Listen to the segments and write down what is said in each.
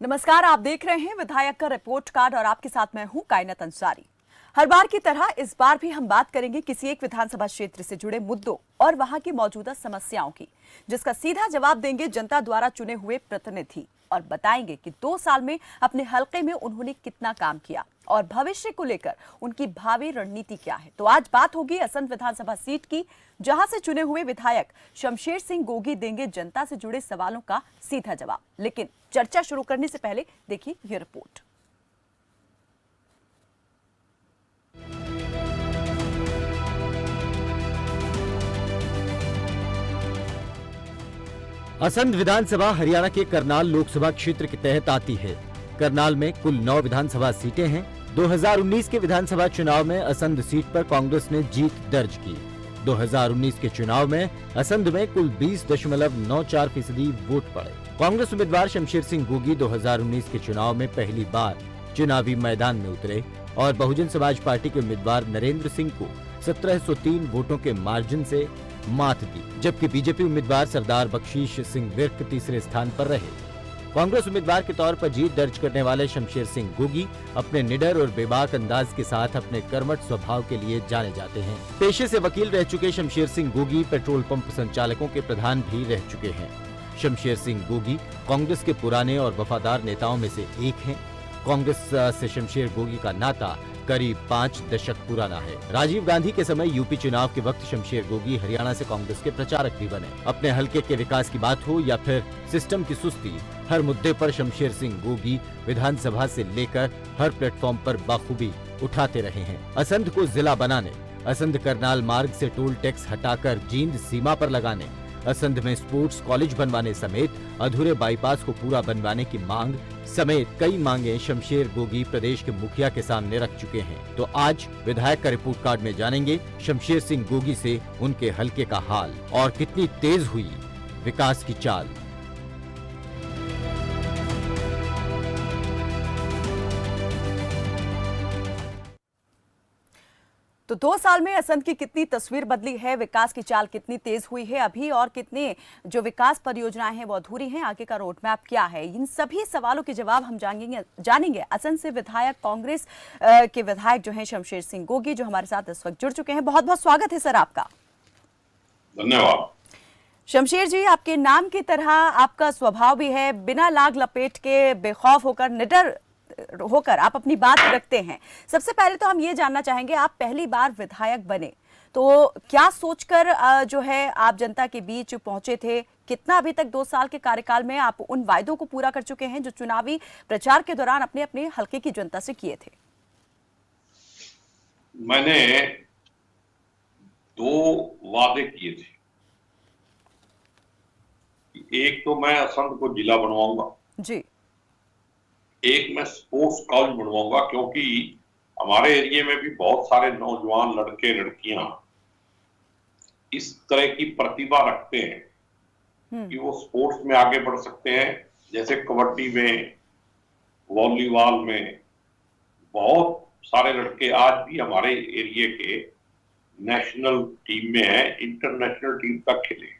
नमस्कार, आप देख रहे हैं विधायक का रिपोर्ट कार्ड और आपके साथ मैं हूं कायनात अंसारी। हर बार की तरह इस बार भी हम बात करेंगे किसी एक विधानसभा क्षेत्र से जुड़े मुद्दों और वहां की मौजूदा समस्याओं की, जिसका सीधा जवाब देंगे जनता द्वारा चुने हुए प्रतिनिधि और बताएंगे कि 2 साल में अपने हलके में उन्होंने कितना काम किया और भविष्य को लेकर उनकी भावी रणनीति क्या है। तो आज बात होगी असंध विधानसभा सीट की, जहां से चुने हुए विधायक शमशेर सिंह गोगी देंगे जनता से जुड़े सवालों का सीधा जवाब। लेकिन चर्चा शुरू करने से पहले देखिए ये रिपोर्ट। असंध विधानसभा हरियाणा के करनाल लोकसभा क्षेत्र के तहत आती है। करनाल में कुल 9 विधानसभा सीटें हैं। 2019 के विधानसभा चुनाव में असंध सीट पर कांग्रेस ने जीत दर्ज की। 2019 के चुनाव में असंध में कुल 20.94% वोट पड़े। कांग्रेस उम्मीदवार शमशेर सिंह गोगी 2019 के चुनाव में पहली बार चुनावी मैदान में उतरे और बहुजन समाज पार्टी के उम्मीदवार नरेंद्र सिंह को 1703 वोटों के मार्जिन से मात दी, जबकि बीजेपी उम्मीदवार सरदार बख्शीश सिंह विर्क तीसरे स्थान पर रहे। कांग्रेस उम्मीदवार के तौर पर जीत दर्ज करने वाले शमशेर सिंह गोगी अपने निडर और बेबाक अंदाज के साथ अपने कर्मठ स्वभाव के लिए जाने जाते हैं। पेशे से वकील रह चुके शमशेर सिंह गोगी पेट्रोल पंप संचालकों के प्रधान भी रह चुके हैं। शमशेर सिंह गोगी कांग्रेस के पुराने और वफादार नेताओं में से एक हैं। कांग्रेस से शमशेर गोगी का नाता करीब 5 दशक पुराना है। राजीव गांधी के समय यूपी चुनाव के वक्त शमशेर गोगी हरियाणा से कांग्रेस के प्रचारक भी बने। अपने हलके के विकास की बात हो या फिर सिस्टम की सुस्ती, हर मुद्दे पर शमशेर सिंह गोगी विधानसभा से लेकर हर प्लेटफॉर्म पर बाखूबी उठाते रहे हैं। असंध को जिला बनाने, असंध करनाल मार्ग से टोल टैक्स हटाकर जींद सीमा पर लगाने, असंध में स्पोर्ट्स कॉलेज बनवाने समेत अधूरे बाईपास को पूरा बनवाने की मांग समेत कई मांगे शमशेर गोगी प्रदेश के मुखिया के सामने रख चुके हैं। तो आज विधायक का रिपोर्ट कार्ड में जानेंगे शमशेर सिंह गोगी से उनके हलके का हाल और कितनी तेज हुई विकास की चाल। तो 2 साल में असंध की कितनी तस्वीर बदली है, विकास की चाल कितनी तेज हुई है अभी, और कितने जो विकास परियोजनाएं हैं वो अधूरी हैं, आगे का रोड मैप क्या है, इन सभी सवालों के जवाब हम जानेंगे असंध से विधायक कांग्रेस के विधायक जो हैं शमशेर सिंह गोगी, जो हमारे साथ इस वक्त जुड़ चुके हैं। बहुत बहुत स्वागत है सर आपका। धन्यवाद। शमशेर जी, आपके नाम की तरह आपका स्वभाव भी है, बिना लाग लपेट के बेखौफ होकर निडर होकर आप अपनी बात रखते हैं। सबसे पहले तो हम ये जानना चाहेंगे, आप पहली बार विधायक बने तो क्या सोचकर जो है आप जनता के बीच पहुंचे थे? कितना अभी तक 2 साल के कार्यकाल में आप उन वायदों को पूरा कर चुके हैं जो चुनावी प्रचार के दौरान अपने अपने हलके की जनता से किए थे? मैंने 2 वादे किए थे। एक तो मैं असंध को जिला बनवाऊंगा जी। एक मैं स्पोर्ट्स कॉलेज बनवाऊंगा, क्योंकि हमारे एरिया में भी बहुत सारे नौजवान लड़के लड़कियां इस तरह की प्रतिभा रखते हैं कि वो स्पोर्ट्स में आगे बढ़ सकते हैं। जैसे कबड्डी में, वॉलीबॉल में बहुत सारे लड़के आज भी हमारे एरिया के नेशनल टीम में हैं, इंटरनेशनल टीम तक खेले।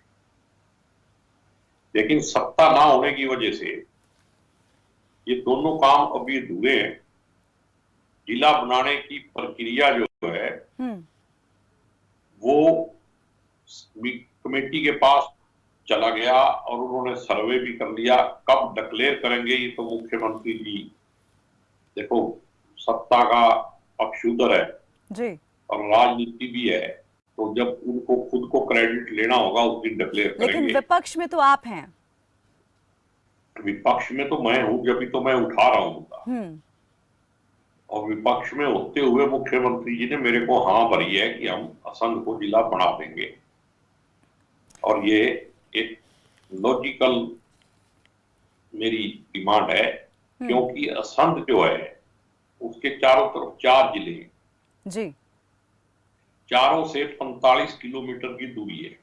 लेकिन सत्ता ना होने की वजह से ये दोनों काम अभी अधूरे हैं। जिला बनाने की प्रक्रिया जो है वो कमेटी के पास चला गया और उन्होंने सर्वे भी कर लिया। कब डिक्लेयर करेंगे ये तो मुख्यमंत्री जी, देखो सत्ता का पक्षधर है जी और राजनीति भी है, तो जब उनको खुद को क्रेडिट लेना होगा उस दिन डिक्लेयर करेंगे। लेकिन विपक्ष में तो आप हैं। विपक्ष में तो मैं हूं, जब भी तो मैं उठा रहा हूं। और विपक्ष में होते हुए मुख्यमंत्री जी ने मेरे को हाँ भरी है कि हम असंध को जिला बना देंगे। और ये एक लॉजिकल मेरी डिमांड है, क्योंकि असंध जो है उसके चारों तरफ 4 जिले हैं जी। चारों से 45 किलोमीटर की दूरी है,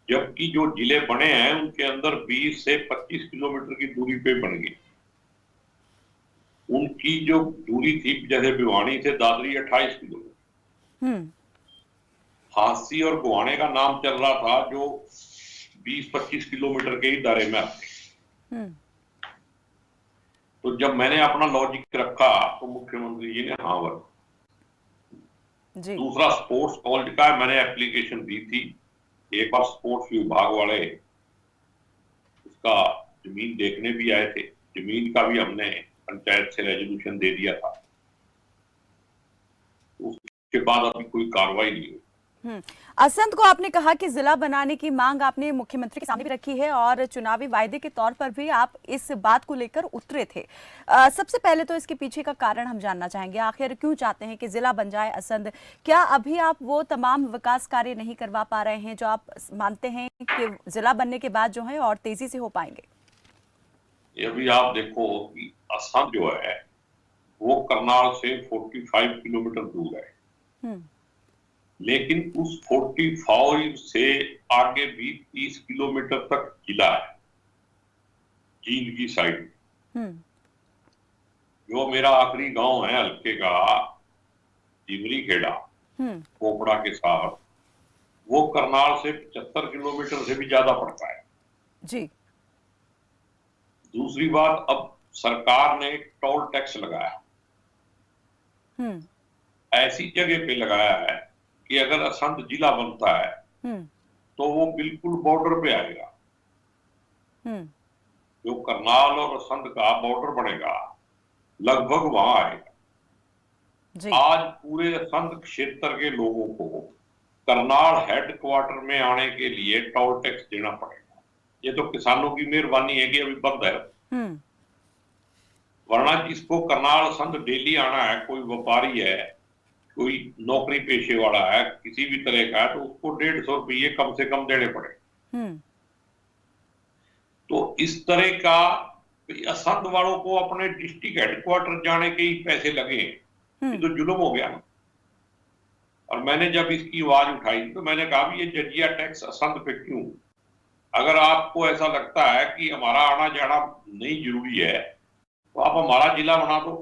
जबकि जो जिले बने हैं उनके अंदर 20 से 25 किलोमीटर की दूरी पे बन गए। उनकी जो दूरी थी, जैसे भिवानी से दादरी 28 किलोमीटर, हांसी और गुवाने का नाम चल रहा था जो 20-25 किलोमीटर के ही दायरे में आते। तो जब मैंने अपना लॉजिक रखा तो मुख्यमंत्री जी ने हाँ बोला। जी। दूसरा स्पोर्ट्स कॉलेज का मैंने एप्लीकेशन दी थी, एक बार स्पोर्ट्स विभाग वाले उसका जमीन देखने भी आए थे, जमीन का भी हमने पंचायत से रेजोल्यूशन दे दिया था, उसके बाद अभी कोई कार्रवाई नहीं हुई। असंध को आपने कहा कि जिला बनाने की मांग आपने मुख्यमंत्री के सामने भी रखी है और चुनावी वायदे के तौर पर भी आप इस बात को लेकर उतरे थे। सबसे पहले तो इसके पीछे का कारण हम जानना चाहेंगे, आखिर क्यों चाहते हैं कि जिला बन जाए असंध? क्या अभी आप वो तमाम विकास कार्य नहीं करवा पा रहे हैं जो आप मानते हैं कि जिला बनने के बाद जो है और तेजी से हो पाएंगे? ये अभी आप देखो कि असंध जो है वो करनाल से 45 किलोमीटर दूर है, लेकिन उस 45 से आगे भी 30 किलोमीटर तक जिला है, जींद की साइड। जो मेरा आखिरी गांव है हल्के का जिमरी खेड़ा पोपड़ा के साथ, वो करनाल से 75 किलोमीटर से भी ज्यादा पड़ता है जी। दूसरी बात, अब सरकार ने टोल टैक्स लगाया, ऐसी जगह पे लगाया है कि अगर असंध जिला बनता है तो वो बिल्कुल बॉर्डर पे आएगा। जो करनाल और असंध का बॉर्डर बनेगा लगभग वहां आएगा। आज पूरे असंध क्षेत्र के लोगों को करनाल हेडक्वार्टर में आने के लिए टोल टैक्स देना पड़ेगा। ये तो किसानों की मेहरबानी है कि अभी बंद है, वरना जिसको करनाल असंध डेली आना है, कोई व्यापारी है, कोई नौकरी पेशे वाला है, किसी भी तरह का है, तो उसको 150 रुपये कम से कम देने पड़े। तो इस तरह का असंध वालों को अपने डिस्ट्रिक्ट हेडक्वार्टर जाने के ही पैसे लगे, ये तो जुल्म हो गया ना। और मैंने जब इसकी आवाज उठाई तो मैंने कहा भी ये जजिया टैक्स असंध पे क्यों? अगर आपको ऐसा लगता है कि हमारा आना जाना नहीं जरूरी है तो आप हमारा जिला बना दो,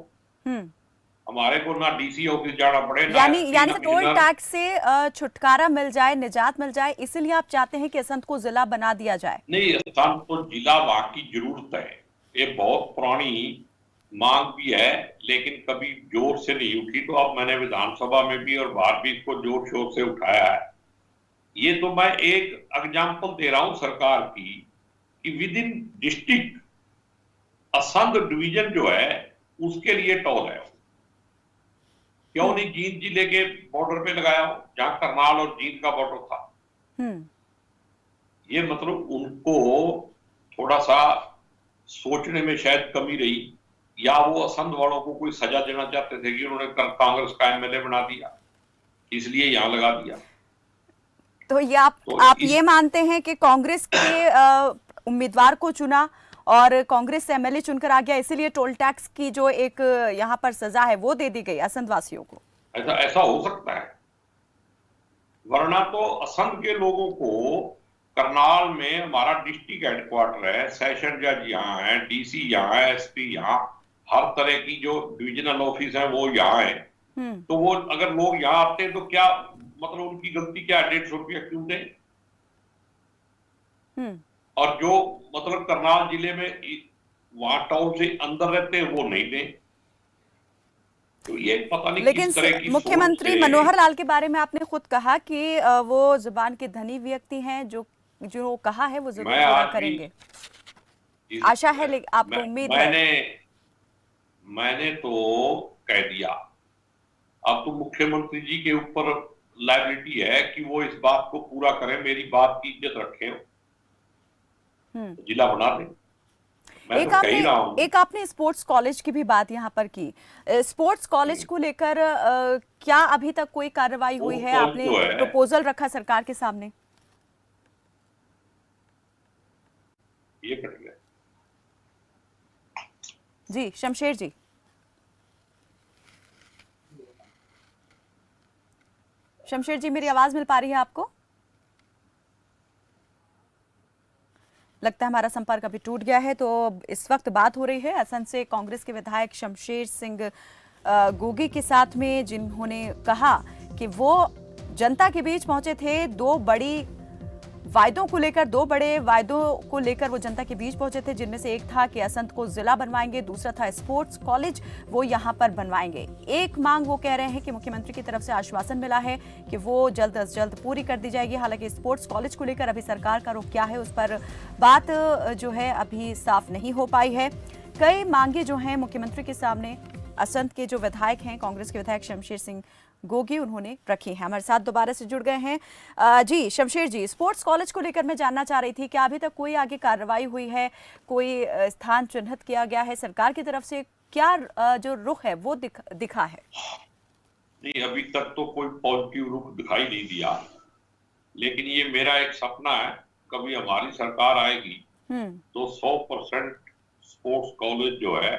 हमारे को ना डीसी ऑफिस जाना पड़े, यानी टोल टैक्स से छुटकारा मिल जाए, निजात मिल जाए, इसलिए आप चाहते हैं कि असंध को जिला बना दिया जाए? नहीं, असंध को जिला वहां की जरूरत है, ये बहुत पुरानी मांग भी है, लेकिन कभी जोर से नहीं उठी। तो अब मैंने विधानसभा में भी और बाहर भी इसको जोर शोर से उठाया है। ये तो मैं एक एग्जाम्पल दे रहा हूं सरकार की कि with in district Assandh division जो है उसके लिए टोल है। क्यों नहीं जींद जिले के बॉर्डर पे लगाया हो जहां करनाल और जींद का बॉर्डर था? ये मतलब उनको थोड़ा सा सोचने में शायद कमी रही, या वो असंध वालों को कोई सजा देना चाहते थे कि उन्होंने कांग्रेस का एमएलए बना दिया इसलिए यहां लगा दिया। तो ये आप ये मानते हैं कि कांग्रेस के उम्मीदवार को चुना और कांग्रेस से एमएलए चुनकर आ गया, इसीलिए टोल टैक्स की जो एक यहाँ पर सजा है वो दे दी गई असंध वासियों को? ऐसा हो सकता है, वरना तो असंध के लोगों को करनाल में हमारा डिस्ट्रिक्ट हेडक्वार्टर है, सेशन जज यहाँ है, डीसी यहाँ है, एसपी यहाँ, हर तरह की जो डिविजनल ऑफिस है वो यहाँ है। तो वो अगर लोग यहाँ आते हैं तो क्या मतलब उनकी गलती क्या? 150 रुपया क्यों दें? और जो मतलब करनाल जिले में वहां टाउन से अंदर रहते हैं वो नहीं दें। तो ये पता नहीं लेकिन किस तरह की मुख्यमंत्री मनोहर लाल के बारे में आपने खुद कहा कि वो जुबान के धनी व्यक्ति हैं, जो कहा है वो जरूर पूरा करेंगे। आशा है, आपको उम्मीद है? मैंने तो कह दिया, अब तो मुख्यमंत्री जी के ऊपर लायबिलिटी है कि वो इस बात को पूरा करें, मेरी बात की इज्जत रखें, जिला बना दें। एक आपने स्पोर्ट्स कॉलेज की भी बात यहाँ पर की। स्पोर्ट्स कॉलेज को लेकर क्या अभी तक कोई कार्रवाई हुई है? आपने प्रपोजल रखा सरकार के सामने? ये कट गया जी। शमशेर जी, शमशेर जी, मेरी आवाज मिल पा रही है आपको? लगता है हमारा संपर्क अभी टूट गया है। तो इस वक्त बात हो रही है असंध से कांग्रेस के विधायक शमशेर सिंह गोगी के साथ में, जिन्होंने कहा कि वो जनता के बीच पहुंचे थे, दो बड़ी वायदों को लेकर, दो बड़े वायदों को लेकर वो जनता के बीच पहुंचे थे, जिनमें से एक था कि असंध को जिला बनवाएंगे, दूसरा था स्पोर्ट्स कॉलेज वो यहां पर बनवाएंगे। एक मांग वो कह रहे हैं कि मुख्यमंत्री की तरफ से आश्वासन मिला है कि वो जल्द से जल्द पूरी कर दी जाएगी। हालांकि स्पोर्ट्स कॉलेज को लेकर अभी सरकार का रुख क्या है उस पर बात जो है अभी साफ नहीं हो पाई है। कई मांगे जो हैं मुख्यमंत्री के सामने असंध के जो विधायक हैं, कांग्रेस के विधायक शमशेर सिंह गोगी, उन्होंने रखी है। हमारे साथ दोबारा से जुड़ गए हैं जी शमशेर जी। स्पोर्ट्स कॉलेज को लेकर मैं जानना चाह रही थी कि अभी तक कोई आगे कार्रवाई हुई है, कोई स्थान चिन्हित किया गया है सरकार की तरफ से, क्या जो रुख है वो दिखा है? नहीं, अभी तक तो कोई पॉजिटिव रुख दिखाई नहीं दिया, लेकिन ये मेरा एक सपना है, कभी हमारी सरकार आएगी तो 100% स्पोर्ट्स कॉलेज जो है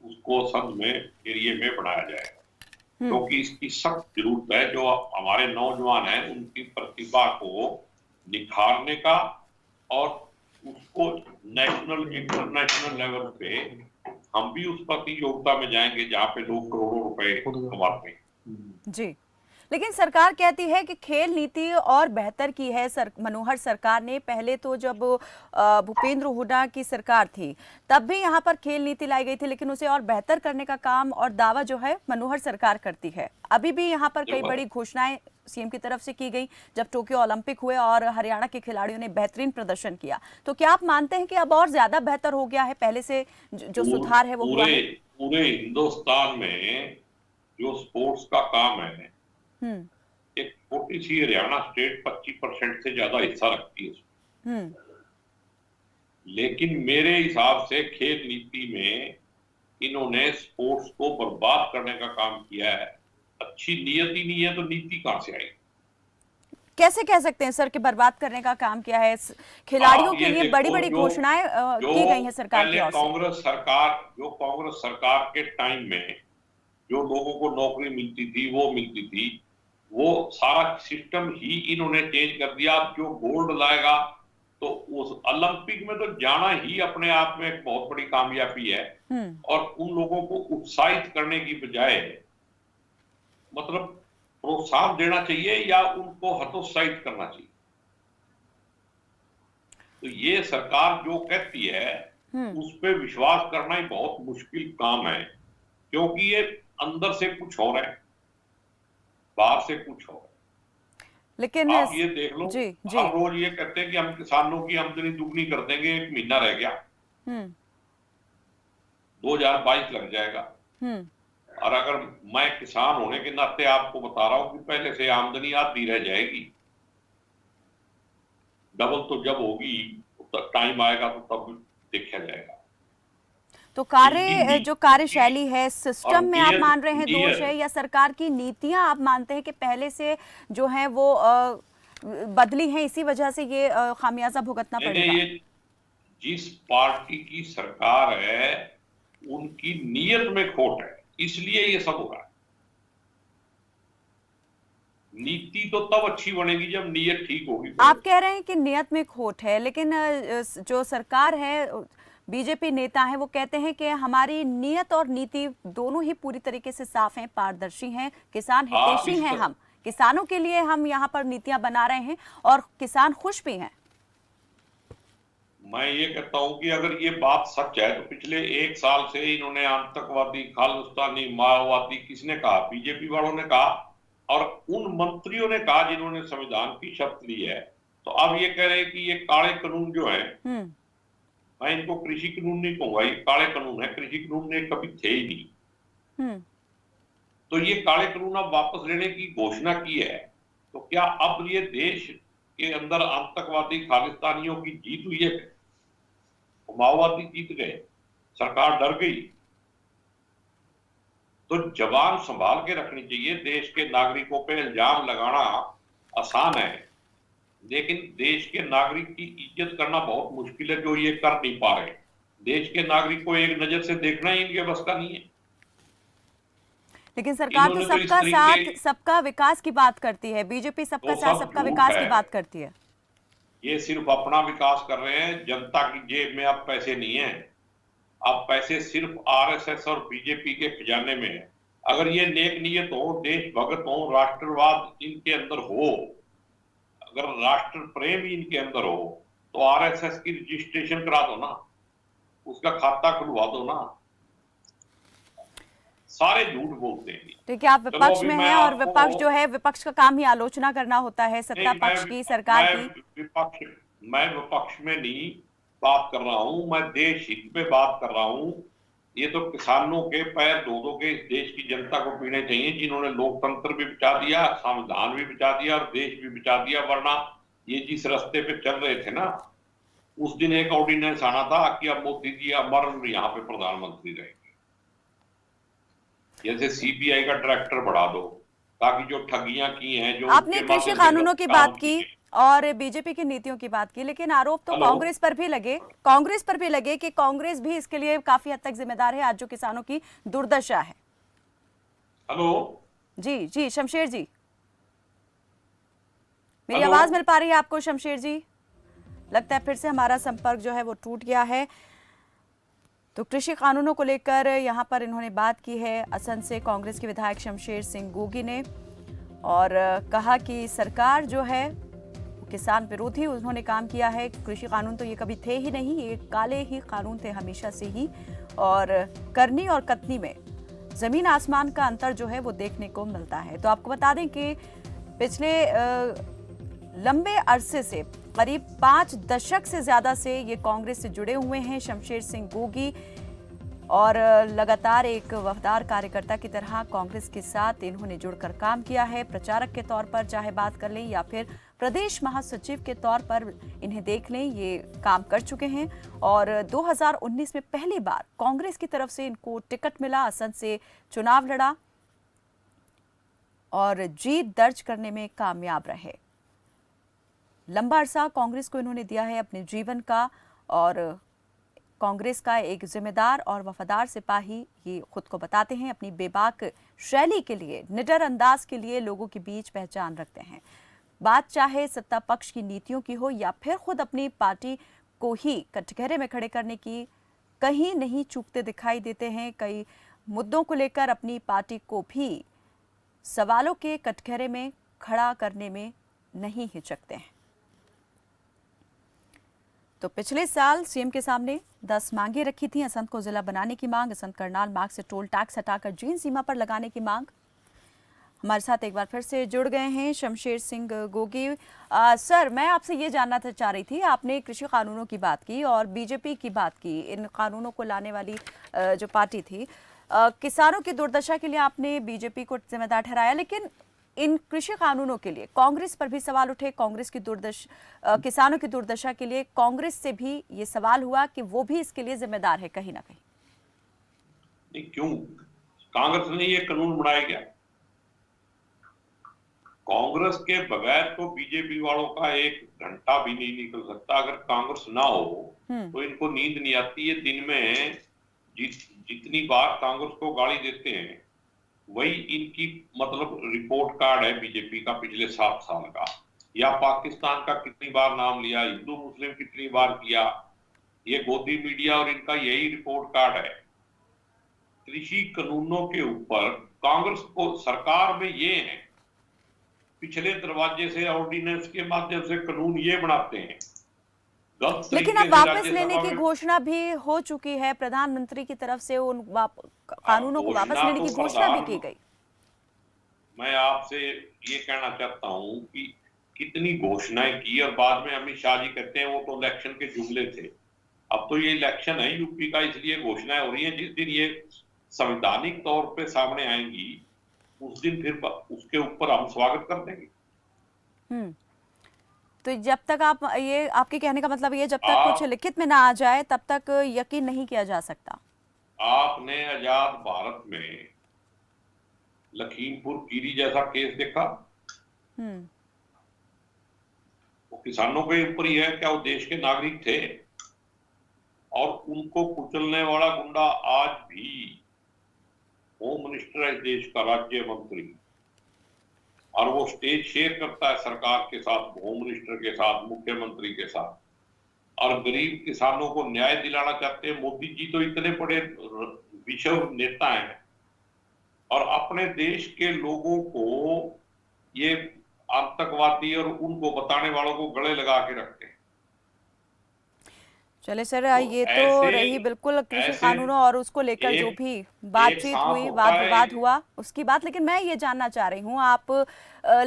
उसको संध में एरिया में बनाया जाएगा, क्योंकि इसकी सख्त जरूरत है। जो हमारे नौजवान हैं उनकी प्रतिभा को निखारने का और उसको नेशनल इंटरनेशनल लेवल पे हम भी उस प्रतियोगिता में जाएंगे जहाँ पे लोग करोड़ों रुपए कमाते हैं। जी, लेकिन सरकार कहती है कि खेल नीति और बेहतर की है मनोहर सरकार ने। पहले तो जब भूपेंद्र हुड्डा की सरकार थी तब भी यहाँ पर खेल नीति लाई गई थी, लेकिन उसे और बेहतर करने का काम और दावा जो है मनोहर सरकार करती है। अभी भी यहाँ पर कई बड़ी घोषणाएं सीएम की तरफ से की गई जब टोक्यो ओलंपिक हुए और हरियाणा के खिलाड़ियों ने बेहतरीन प्रदर्शन किया। तो क्या आप मानते हैं कि अब और ज्यादा बेहतर हो गया है, पहले से जो सुधार है वो हुआ है? पूरे हिंदुस्तान में जो स्पोर्ट्स का काम है, एक छोटी सी हरियाणा स्टेट 25% से ज्यादा हिस्सा रखती है। लेकिन मेरे हिसाब से खेल नीति में इन्होंने स्पोर्ट्स को बर्बाद करने का काम किया है। अच्छी नीयत ही नहीं है तो नीति कहां से आएगी? कैसे कह सकते हैं सर कि बर्बाद करने का काम किया है? खिलाड़ियों के लिए बड़ी बड़ी घोषणाएं की गई हैं सरकार की ओर से। कांग्रेस सरकार के टाइम में जो लोगों को नौकरी मिलती थी वो सारा सिस्टम ही इन्होंने चेंज कर दिया। अब जो गोल्ड लाएगा तो उस ओलंपिक में तो जाना ही अपने आप में एक बहुत बड़ी कामयाबी है। और उन लोगों को उत्साहित करने की बजाय मतलब प्रोत्साहन देना चाहिए या उनको हतोत्साहित करना चाहिए। तो ये सरकार जो कहती है उस पर विश्वास करना ही बहुत मुश्किल काम है, क्योंकि ये अंदर से कुछ हो रहा है, बाहर से कुछ हो रहा है। लेकिन आप ये देख लो, जी। हम रोज ये कहते हैं कि हम किसानों की आमदनी दुगनी कर देंगे, 1 महीना रह गया, 2022 लग जाएगा। और अगर मैं किसान होने के नाते आपको बता रहा हूं कि पहले से आमदनी आधी रह जाएगी। डबल तो जब होगी टाइम आएगा तो तब देखा जाएगा। तो जो कार्यशैली है, सिस्टम में आप मान रहे हैं दोष है, या सरकार की नीतियां आप मानते हैं कि पहले से जो है वो बदली हैं, इसी वजह से ये खामियाजा भुगतना पड़ेगा? ये जिस पार्टी की सरकार है उनकी नीयत में खोट है, इसलिए ये सब हो रहा है। नीति तो तब अच्छी बनेगी जब नीयत ठीक होगी। आप कह रहे हैं कि नीयत में खोट है, लेकिन जो सरकार है, बीजेपी नेता हैं, वो कहते हैं कि हमारी नीयत और नीति दोनों ही पूरी तरीके से साफ हैं, पारदर्शी हैं, किसान हितैषी हैं। हम किसानों के लिए हम यहाँ पर नीतियां बना रहे हैं और किसान खुश भी हैं। मैं ये कहता हूं कि अगर ये बात सच है तो पिछले 1 साल से इन्होंने आतंकवादी, खालिस्तानी, माओवादी, किसने कहा? बीजेपी वालों ने कहा और उन मंत्रियों ने कहा जिन्होंने संविधान की शपथ ली है। तो अब ये कह रहे हैं कि ये काले कानून जो है, मैं इनको कृषि कानून नहीं कहूंगा, ये काले कानून है। कृषि कानून ने कभी थे ही नहीं। तो ये काले कानून अब वापस लेने की घोषणा की है। तो क्या अब ये देश के अंदर आतंकवादी, खालिस्तानियों की जीत हुई है? माओवादी जीत गए, सरकार डर गई। तो जबान संभाल के रखनी चाहिए। देश के नागरिकों पे इल्जाम लगाना आसान है, लेकिन देश के नागरिक की इज्जत करना बहुत मुश्किल है, जो ये कर नहीं पा रहे। देश के नागरिक को एक नजर से देखना ही इनके बस का नहीं है। लेकिन सरकार तो सबका साथ सबका विकास की बात करती है, बीजेपी सबका साथ सबका विकास की बात करती है। ये सिर्फ अपना विकास कर रहे हैं, जनता की जेब में अब पैसे नहीं है। अब पैसे सिर्फ आरएसएस और बीजेपी के खजाने में है। अगर ये नेक नीयत हो, देशभक्त हो, राष्ट्रवाद इनके अंदर हो, अगर राष्ट्र प्रेम ही इनके अंदर हो तो आरएसएस की रजिस्ट्रेशन करा दो ना, उसका खाता खुलवा दो ना। सारे झूठ बोलते हैं। ठीक है, आप चलो विपक्ष अभी में मैं हैं और आपको विपक्ष जो है, विपक्ष का काम ही आलोचना करना होता है सत्ता नहीं, पक्ष की, सरकार की। मैं विपक्ष में नहीं बात कर रहा हूं, मैं देश हित में बात कर रहा हूं। ये तो किसानों के पैर धो धो के इस देश की जनता को पीने चाहिए, जिन्होंने लोकतंत्र भी बचा दिया, संविधान भी बचा दिया और देश भी बचा दिया। वरना ये जिस रास्ते पे चल रहे थे ना, उस दिन एक ऑर्डिनेंस आना था कि अब मोदी जी अमर यहाँ पे प्रधानमंत्री रहेंगे। जैसे सीबीआई का डायरेक्टर बढ़ा दो, ताकि जो ठगियां की हैं, जो आपने उनके कृषि माध्यम से कानूनों की काम बात की किए। और बीजेपी की नीतियों की बात की, लेकिन आरोप तो हेलो कांग्रेस पर भी लगे, कि कांग्रेस भी इसके लिए काफी हद तक जिम्मेदार है, आज जो किसानों की दुर्दशा है। हेलो जी जी, शमशेर जी, मेरी हेलो आवाज मिल पा रही है आपको शमशेर जी? लगता है फिर से हमारा संपर्क जो है वो टूट गया है। तो कृषि कानूनों को लेकर यहाँ पर इन्होंने बात की है असंध से कांग्रेस के विधायक शमशेर सिंह गोगी ने, और कहा कि सरकार जो है किसान विरोधी उन्होंने काम किया है। कृषि कानून तो ये कभी थे ही नहीं, ये काले ही कानून थे हमेशा से ही, और करनी और कतनी में जमीन आसमान का अंतर जो है वो देखने को मिलता है। तो आपको बता दें कि पिछले लंबे अरसे से, करीब 5 दशक से ज्यादा से ये कांग्रेस से जुड़े हुए हैं शमशेर सिंह गोगी, और लगातार एक वफादार कार्यकर्ता की तरह कांग्रेस के साथ इन्होंने जुड़कर काम किया है। प्रचारक के तौर पर चाहे बात कर लें या फिर प्रदेश महासचिव के तौर पर इन्हें देख लें, ये काम कर चुके हैं। और 2019 में पहली बार कांग्रेस की तरफ से इनको टिकट मिला, असंध से चुनाव लड़ा और जीत दर्ज करने में कामयाब रहे। लंबा अरसा कांग्रेस को इन्होंने दिया है अपने जीवन का, और कांग्रेस का एक जिम्मेदार और वफादार सिपाही ये खुद को बताते हैं। अपनी बेबाक शैली के लिए, निडर अंदाज के लिए लोगों के बीच पहचान रखते हैं। बात चाहे सत्ता पक्ष की नीतियों की हो या फिर खुद अपनी पार्टी को ही कटघरे में खड़े करने की, कहीं नहीं चूकते दिखाई देते हैं। कई मुद्दों को लेकर अपनी पार्टी को भी सवालों के कटघरे में खड़ा करने में नहीं हिचकते हैं। तो पिछले साल सीएम के सामने 10 मांगे रखी थी। असंध को जिला बनाने की मांग, असंध करनाल मार्ग से टोल टैक्स हटाकर जीन सीमा पर लगाने की मांग। हमारे साथ एक बार फिर से जुड़ गए हैं शमशेर सिंह गोगी। सर, मैं आपसे ये जानना चाह रही थी, आपने कृषि कानूनों की बात की और बीजेपी की बात की, इन कानूनों को लाने वाली जो पार्टी थी, किसानों की दुर्दशा के लिए आपने बीजेपी को जिम्मेदार ठहराया, लेकिन इन कृषि कानूनों के लिए कांग्रेस पर भी सवाल उठे। कांग्रेस की दुर्दशा, किसानों की दुर्दशा के लिए कांग्रेस से भी ये सवाल हुआ कि वो भी इसके लिए जिम्मेदार है कहीं ना कहीं। नहीं, क्यों कांग्रेस ने ये कानून बनाया? क्या कांग्रेस के बगैर तो बीजेपी वालों का एक घंटा भी नहीं निकल सकता। अगर कांग्रेस ना हो तो इनको नींद नहीं आती है। दिन में जितनी बार कांग्रेस को गाली देते हैं, वही इनकी मतलब रिपोर्ट कार्ड है बीजेपी का पिछले 7 साल का। या पाकिस्तान का कितनी बार नाम लिया, हिंदू मुस्लिम कितनी बार किया, ये गोदी मीडिया और इनका यही रिपोर्ट कार्ड है। कृषि कानूनों के ऊपर कांग्रेस को सरकार में ये है, पिछले दरवाजे से ऑर्डिनेंस के माध्यम से कानून ये बनाते हैं। लेकिन अब वापस लेने की घोषणा भी हो चुकी है प्रधानमंत्री की तरफ से, उन कानूनों को वापस लेने की घोषणा भी की गई। मैं आपसे ये कहना चाहता हूं कि कितनी घोषणाएं की और बाद में अमित शाह जी कहते हैं वो तो इलेक्शन के जुमले थे। अब तो ये इलेक्शन है यूपी का, इसलिए घोषणाएं हो रही हैं। जिस दिन ये संवैधानिक तौर पे सामने आएंगी, उस दिन फिर उसके ऊपर हम स्वागत कर देंगे। तो जब तक आप, ये आपके कहने का मतलब ये, जब तक कुछ लिखित में ना आ जाए तब तक यकीन नहीं किया जा सकता। आपने आजाद भारत में लखीमपुर खीरी जैसा केस देखा? वो किसानों के ऊपर ही है क्या? वो देश के नागरिक थे और उनको कुचलने वाला गुंडा आज भी होम मिनिस्टर है देश का, राज्य मंत्री, और वो स्टेज शेयर करता है सरकार के साथ, होम मिनिस्टर के साथ, मुख्यमंत्री के साथ, और गरीब किसानों को न्याय दिलाना चाहते हैं। मोदी जी तो इतने बड़े विश्व नेता हैं और अपने देश के लोगों को ये आतंकवादी और उनको बताने वालों को गले लगा के रखते हैं। चले सर, तो ये तो ऐसे रही बिल्कुल कृषि ऐसे कानूनों और उसको लेकर जो एक भी एक बातचीत सांप हुई, होता वाद है। विवाद हुआ उसकी बात। लेकिन मैं ये जानना चाह रही हूँ, आप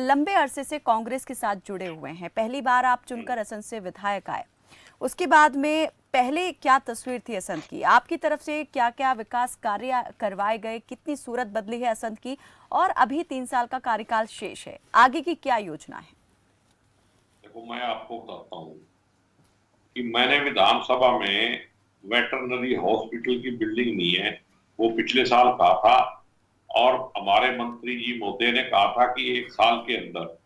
लंबे अरसे से कांग्रेस के साथ जुड़े हुए हैं, पहली बार आप चुनकर असंध से विधायक आए, उसके बाद में पहले क्या तस्वीर थी असंध की, आपकी तरफ से क्या क्या विकास कार्य करवाए गए, कितनी सूरत बदली है असंध की, और अभी 3 साल का कार्यकाल शेष है, आगे की क्या योजना है? देखो, मैं आपको बताता हूँ कि मैंने विधानसभा में वेटरनरी हॉस्पिटल की बिल्डिंग नहीं है, वो पिछले साल कहा था, और हमारे मंत्री जी महोदय ने कहा था कि 1 साल के अंदर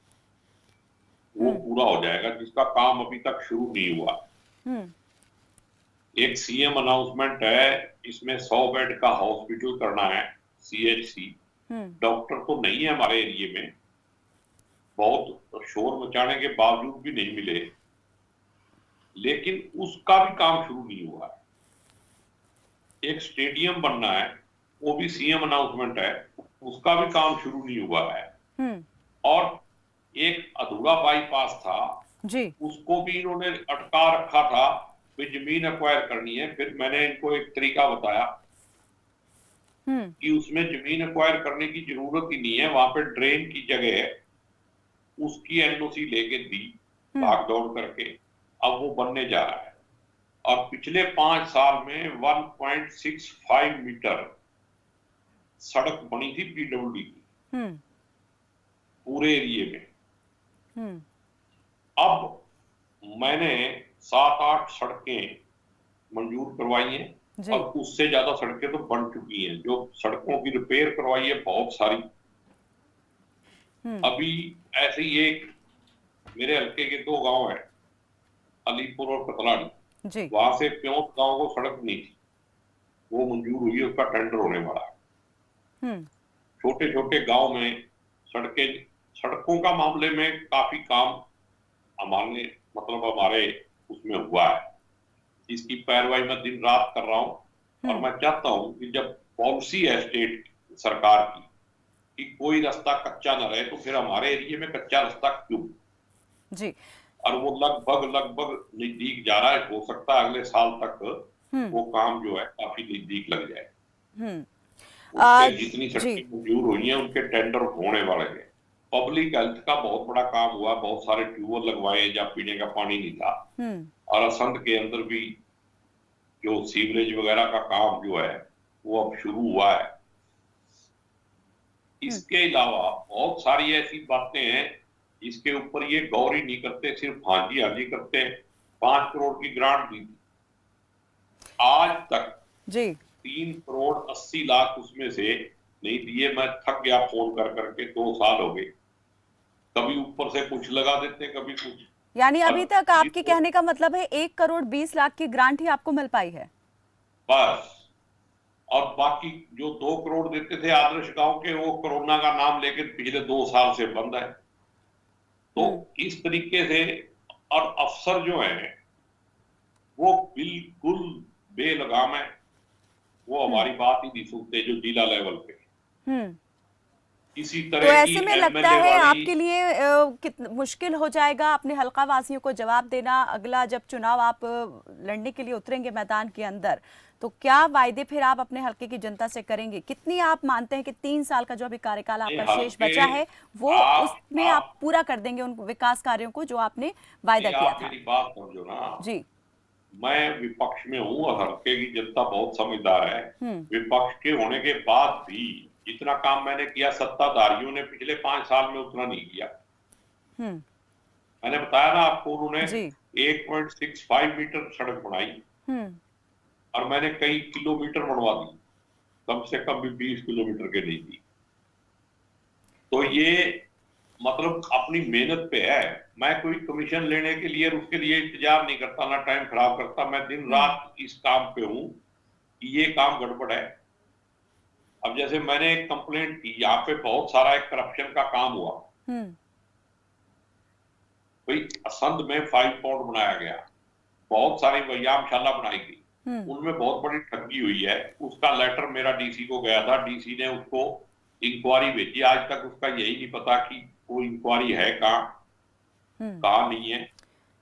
वो पूरा हो जाएगा, जिसका काम अभी तक शुरू नहीं हुआ। हम्म एक सीएम अनाउंसमेंट है, इसमें 100 बेड का हॉस्पिटल करना है, सीएचसी। हम्म डॉक्टर तो नहीं है हमारे एरिया में, बहुत शोर मचाने के बावजूद भी नहीं मिले, लेकिन उसका भी काम शुरू नहीं हुआ है। एक स्टेडियम बनना है, वो भी सीएम अनाउंसमेंट है, उसका भी काम शुरू नहीं हुआ है। हम्म और एक अधूरा बाईपास था, जी उसको भी इन्होंने अटका रखा था, भी जमीन एक्वायर करनी है। फिर मैंने इनको एक तरीका बताया हम्म कि उसमें जमीन एक्वायर करने की जरूरत ही नहीं है, वहां पे ड्रेन की जगह है, उसकी एनओसी लेके दी भाग दौड़ करके, अब वो बनने जा रहा है। और पिछले 5 साल में 1.65 मीटर सड़क बनी थी पीडब्ल्यूडी की, हम्म पूरे एरिए में। हम्म अब मैंने 7-8 सड़कें मंजूर करवाई हैं, जी और उससे ज्यादा सड़कें तो बन चुकी हैं। जो सड़कों की रिपेयर करवाई है बहुत सारी। हम्म अभी ऐसे ही एक मेरे हल्के के 2 गांव है, अलीपुर और कतलाड़ी, जी वहां से प्योंत गांव को सड़क नहीं थी, वो मंजूर हुई है, उसका टेंडर होने वाला है। हम्म छोटे छोटे गांव में सड़कें, सड़कों का मामले में काफी काम हमारे हमारे उसमें हुआ है, इसकी पैरवाई मैं दिन रात कर रहा हूं। और मैं चाहता हूं कि जब पॉलिसी है स्टेट सरकार की कि कोई रास्ता कच्चा ना रहे, तो फिर हमारे एरिया में कच्चा रास्ता क्यों? जी और वो लगभग लगभग नजदीक जा रहा है, हो सकता है अगले साल तक हम्म वो काम जो है काफी नजदीक लग जाए। हम्म उसके जितनी जी सड़कें मंजूर हुई हैं उनके टेंडर होने वाले हैं। पब्लिक हेल्थ का बहुत बड़ा काम हुआ, बहुत सारे ट्यूबवेल लगवाए जहाँ पीने का पानी नहीं था। हम्म और असंध के अंदर भी जो सीवरेज वगैरह का काम जो है वो अब शुरू हुआ है। हम्म इसके अलावा बहुत सारी ऐसी बातें हैं जिसके ऊपर ये गौर ही नहीं करते, सिर्फ हाजी हाजी करते हैं। 5 करोड़ की ग्रांट दी थी, आज तक जी 3 करोड़ 80 लाख उसमें से नहीं दिए। मैं थक गया फोन कर करके, 2 साल हो गए, कभी ऊपर से कुछ लगा देते, कभी कुछ। यानी और अभी तक आपके जिसको कहने का मतलब है 1 करोड़ 20 लाख की ग्रांट ही आपको मिल पाई है? बस, और बाकी जो 2 करोड़ देते थे आदर्श गांव के, वो कोरोना का नाम लेके पिछले 2 साल से बंद है। तो हम्म इस तरीके से, और अफसर जो है वो बिल्कुल बेलगाम है, वो हम्म हमारी बात ही नहीं सुनते, जो जिला लेवल पे। हम्म इसी तो तरह की ऐसे में लगता एमएलए है वाली। आपके लिए कितना मुश्किल हो जाएगा अपने हल्का वासियों को जवाब देना, अगला जब चुनाव आप लड़ने के लिए उतरेंगे मैदान के अंदर, तो क्या वायदे फिर आप अपने हल्के की जनता से करेंगे? कितनी आप मानते हैं कि 3 साल का जो अभी कार्यकाल ये आपका शेष हल्के, बचा है वो उसमें आप आप पूरा कर देंगे उन विकास कार्यों को जो आपने वायदा नहीं, किया आप था? मेरी बात समझो ना। जी मैं विपक्ष में हूं और हल्के की जनता बहुत समझदार है। हम्म विपक्ष के होने के बाद भी जितना काम मैंने किया, सत्ताधारियों ने पिछले 5 साल में उतना नहीं किया। हम्म मैंने बताया ना आपको, उन्होंने जी 1.65 मीटर सड़क बनाई, हम्म और मैंने कई किलोमीटर बनवा दी, कम से कम भी 20 किलोमीटर के नहीं दी। तो ये अपनी मेहनत पे है। मैं कोई कमीशन लेने के लिए और उसके लिए इंतजार नहीं करता, ना टाइम खराब करता। मैं दिन हम्म रात इस काम पे हूं कि ये काम गड़बड़ है। अब जैसे मैंने एक कंप्लेंट की, यहाँ पे बहुत सारा एक करप्शन का काम हुआ। हम्म भाई, असंध में 5 पॉइंट बनाया गया, बहुत सारी व्यायामशाला बनाई गई, हम्म उनमें बहुत बड़ी ठगी हुई है। उसका लेटर मेरा डीसी को गया था, डीसी ने उसको इंक्वायरी भेजी। आज तक उसका यही नहीं पता कि कोई इंक्वायरी है कहाँ नहीं है।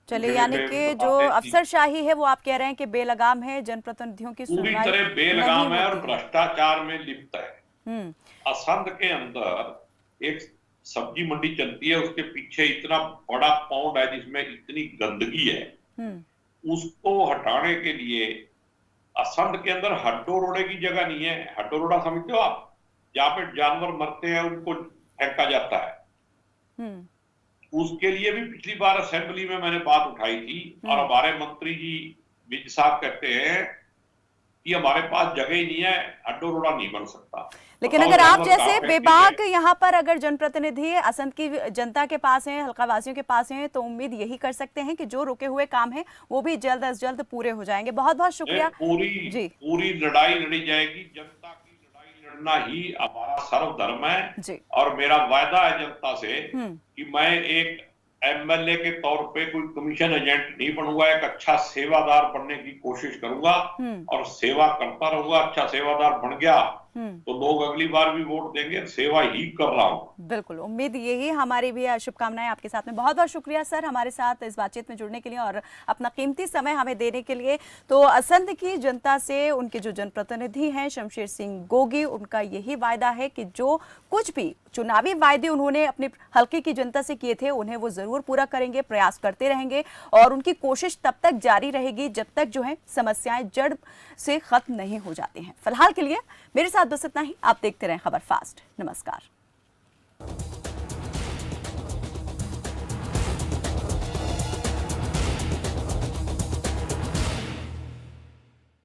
चलिए, यानी कि जो अफसरशाही है वो आप कह रहे हैं कि बेलगाम है, जनप्रतिनिधियों की पूरी सुनवाई तरह बेलगाम है और नहीं होती है। भ्रष्टाचार में लिप्त है। असंध के अंदर एक सब्जी मंडी चलती है, उसके पीछे इतना बड़ा पौंड है जिसमें इतनी गंदगी है, उसको हटाने के लिए असंध के अंदर हड्डो रोड़े की जगह नहीं है। हड्डो रोड़ा समझते हो आप, जहाँ पे जानवर मरते हैं उनको फेंका जाता है। उसके लिए भी पिछली बार असेंबली में मैंने बात उठाई थी और हमारे मंत्री जी विज साहब कहते हैं कि हमारे पास जगह ही नहीं है, हड्डो रोड़ा नहीं बन सकता। लेकिन अगर आप जैसे बेबाक यहाँ पर अगर जनप्रतिनिधि असंध की जनता के पास हैं, हल्का वासियों के पास हैं, तो उम्मीद यही कर सकते हैं कि जो रुके हुए काम हैं वो भी जल्द अज जल्द पूरे हो जाएंगे। बहुत बहुत शुक्रिया। पूरी लड़ाई लड़ी जाएगी। जनता की लड़ाई लड़ना ही हमारा सर्वधर्म है और मेरा वायदा है जनता से कि मैं एक एमएलए के तौर पे कोई कमीशन एजेंट नहीं बनूंगा, एक अच्छा सेवादार बनने की कोशिश करूंगा और सेवा करता रहूंगा। अच्छा सेवादार बन गया तो लोग अगली बार भी वोट देंगे। सेवा ही कर रहा हूं। बिल्कुल, उम्मीद यही, हमारी भी शुभकामनाएं आपके साथ में। बहुत बहुत शुक्रिया सर हमारे साथ इस बातचीत में जुड़ने के लिए और अपना कीमती समय हमें देने के लिए। तो असंध की जनता से उनके जो जनप्रतिनिधि हैं शमशेर सिंह गोगी, उनका यही वायदा है कि जो कुछ भी चुनावी वायदे उन्होंने अपने हल्के की जनता से किए थे उन्हें वो जरूर पूरा करेंगे, प्रयास करते रहेंगे और उनकी कोशिश तब तक जारी रहेगी जब तक जो है समस्याएं जड़ से खत्म नहीं हो जाती हैं। फिलहाल के लिए मेरे साथ बस इतना ही। आप देखते रहें खबर फास्ट। नमस्कार।